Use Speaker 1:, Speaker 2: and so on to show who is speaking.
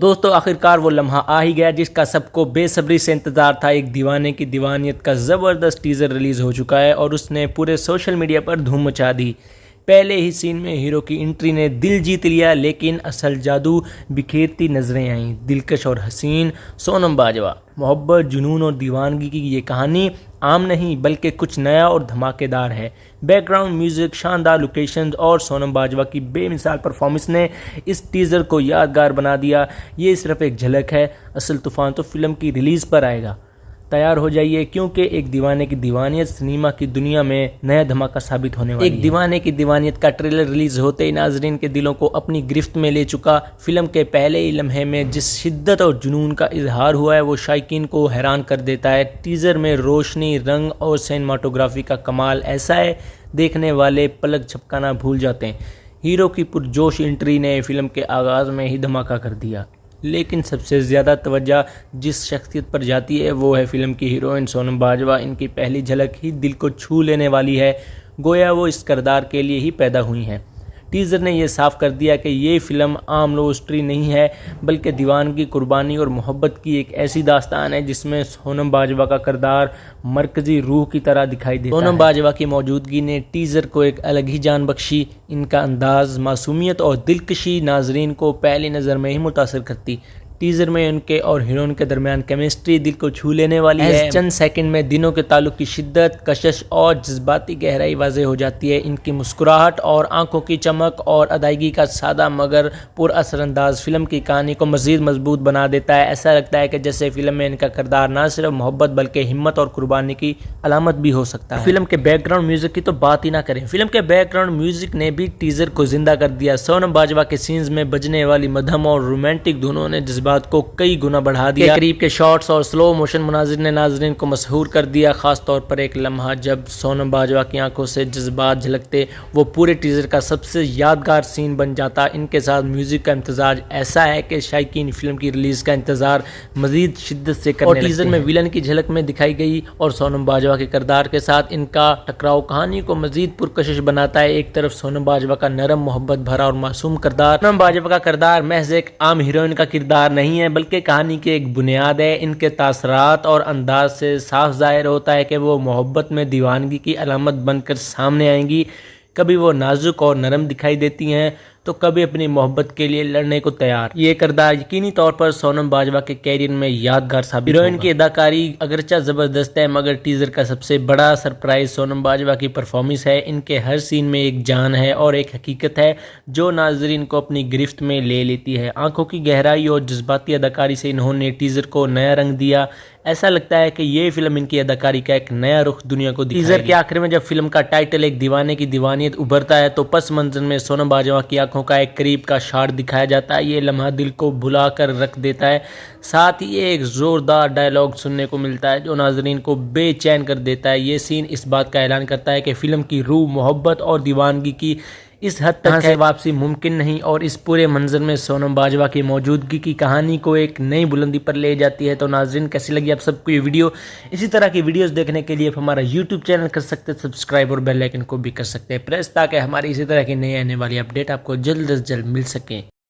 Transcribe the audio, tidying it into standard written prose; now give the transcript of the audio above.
Speaker 1: دوستو آخرکار وہ لمحہ آ ہی گیا جس کا سب کو بے صبری سے انتظار تھا۔ ایک دیوانے کی دیوانیت کا زبردست ٹیزر ریلیز ہو چکا ہے اور اس نے پورے سوشل میڈیا پر دھوم مچا دی۔ پہلے ہی سین میں ہیرو کی انٹری نے دل جیت لیا، لیکن اصل جادو بکھیرتی نظریں آئیں۔ دلکش اور حسین سونم باجوہ، محبت، جنون اور دیوانگی کی یہ کہانی عام نہیں بلکہ کچھ نیا اور دھماکے دار ہے۔ بیک گراؤنڈ میوزک، شاندار لوکیشنز اور سونم باجوہ کی بے مثال پرفارمنس نے اس ٹیزر کو یادگار بنا دیا۔ یہ صرف ایک جھلک ہے، اصل طوفان تو فلم کی ریلیز پر آئے گا۔ تیار ہو جائیے کیونکہ ایک دیوانے کی دیوانیت سنیما کی دنیا میں نیا دھماکہ ثابت ہونے والی ہے۔ ایک دیوانے کی دیوانیت کا ٹریلر ریلیز ہوتے ہی ناظرین کے دلوں کو اپنی گرفت میں لے چکا۔ فلم کے پہلے ہی لمحے میں جس شدت اور جنون کا اظہار ہوا ہے وہ شائقین کو حیران کر دیتا ہے۔ ٹیزر میں روشنی، رنگ اور سینماٹوگرافی کا کمال ایسا ہے دیکھنے والے پلک جھپکانا بھول جاتے ہیں۔ ہیرو کی پرجوش انٹری نے فلم کے آغاز میں ہی دھماکہ کر دیا، لیکن سب سے زیادہ توجہ جس شخصیت پر جاتی ہے وہ ہے فلم کی ہیروئن سونم باجوہ۔ ان کی پہلی جھلک ہی دل کو چھو لینے والی ہے، گویا وہ اس کردار کے لیے ہی پیدا ہوئی ہیں۔ ٹیزر نے یہ صاف کر دیا کہ یہ فلم عام لو اسٹوری نہیں ہے بلکہ دیوانگی، قربانی اور محبت کی ایک ایسی داستان ہے جس میں سونم باجوہ کا کردار مرکزی روح کی طرح دکھائی دیتا ہے۔ سونم باجوہ کی موجودگی نے ٹیزر کو ایک الگ ہی جان بخشی۔ ان کا انداز، معصومیت اور دلکشی ناظرین کو پہلی نظر میں ہی متاثر کرتی۔ ٹیزر میں ان کے اور ہیروئن کے درمیان کیمسٹری دل کو چھو لینے والی ہے۔ چند سیکنڈ میں دنوں کے تعلق کی شدت، کشش اور جذباتی گہرائی واضح ہو جاتی ہے۔ ان کی مسکراہٹ اور آنکھوں کی چمک اور ادائیگی کا سادہ مگر پر اثر انداز فلم کی کہانی کو مزید مضبوط بنا دیتا ہے۔ ایسا لگتا ہے کہ جیسے فلم میں ان کا کردار نہ صرف محبت بلکہ ہمت اور قربانی کی علامت بھی ہو سکتا ہے۔ فلم کے بیک گراؤنڈ میوزک کی تو بات ہی نہ کریں۔ فلم کے بیک گراؤنڈ میوزک نے بھی ٹیزر کو زندہ کر دیا۔ سونم باجوہ کے سینز میں بجنے والی مدھم اور رومانٹک دھنوں نے جذبات کو کئی گنا بڑھا دیا۔ قریب کے شاٹس اور سلو موشن مناظر نے ناظرین کو مسحور کر دیا، خاص طور پر ایک لمحہ جب سونم باجوہ کی آنکھوں سے جذبات جھلکتے، وہ پورے ٹیزر کا سب سے یادگار سین بن جاتا۔ ان کے ساتھ میوزک کا امتزاج ایسا ہے کہ شائقین فلم کی ریلیز کا انتظار مزید شدت سے کرنے لگتے ہیں۔ اور ٹیزر میں ویلن کی جھلک میں دکھائی گئی اور سونم باجوہ کے کردار کے ساتھ ان کا ٹکراؤ کہانی کو مزید پرکشش بناتا ہے۔ ایک طرف سونم باجوہ کا نرم، محبت بھرا اور معصوم کردار، سونم باجوہ کا کردار محض ایک عام ہیروئن کا کردار نہیں ہے بلکہ کہانی کی ایک بنیاد ہے۔ ان کے تاثرات اور انداز سے صاف ظاہر ہوتا ہے کہ وہ محبت میں دیوانگی کی علامت بن کر سامنے آئیں گی۔ کبھی وہ نازک اور نرم دکھائی دیتی ہیں تو کبھی اپنی محبت کے لیے لڑنے کو تیار۔ یہ کردار یقینی طور پر سونم باجوہ کے کیریئر میں یادگار ثابت ہوگا۔ ہیروئن کی اداکاری اگرچہ زبردست ہے مگر ٹیزر کا سب سے بڑا سرپرائز سونم باجوہ کی پرفارمنس ہے۔ ان کے ہر سین میں ایک جان ہے اور ایک حقیقت ہے جو ناظرین کو اپنی گرفت میں لے لیتی ہے۔ آنکھوں کی گہرائی اور جذباتی اداکاری سے انہوں نے ٹیزر کو نیا رنگ دیا۔ ایسا لگتا ہے کہ یہ فلم ان کی اداکاری کا ایک نیا رخ دنیا کو دکھائے گی۔ ٹیزر کے آخر میں جب فلم کا ٹائٹل ایک دیوانے کی دیوانیت ابھرتا ہے تو پس منظر میں سونم باجوہ کی آنکھوں کا ایک قریب کا شاٹ دکھایا جاتا ہے۔ یہ لمحہ دل کو بھلا کر رکھ دیتا ہے۔ ساتھ ہی ایک زوردار ڈائیلاگ سننے کو ملتا ہے جو ناظرین کو بے چین کر دیتا ہے۔ یہ سین اس بات کا اعلان کرتا ہے کہ فلم کی روح محبت اور دیوانگی کی اس حد تک ہے واپسی ممکن نہیں، اور اس پورے منظر میں سونم باجوہ کی موجودگی کی کہانی کو ایک نئی بلندی پر لے جاتی ہے۔ تو ناظرین کیسی لگی آپ سب کو یہ ویڈیو؟ اسی طرح کی ویڈیوز دیکھنے کے لیے آپ ہمارا یوٹیوب چینل کر سکتے ہیں سبسکرائب اور بیل آئکن کو بھی کر سکتے ہیں پریس، تاکہ ہماری اسی طرح کی نئی آنے والی اپڈیٹ آپ کو جلد از جلد مل سکیں۔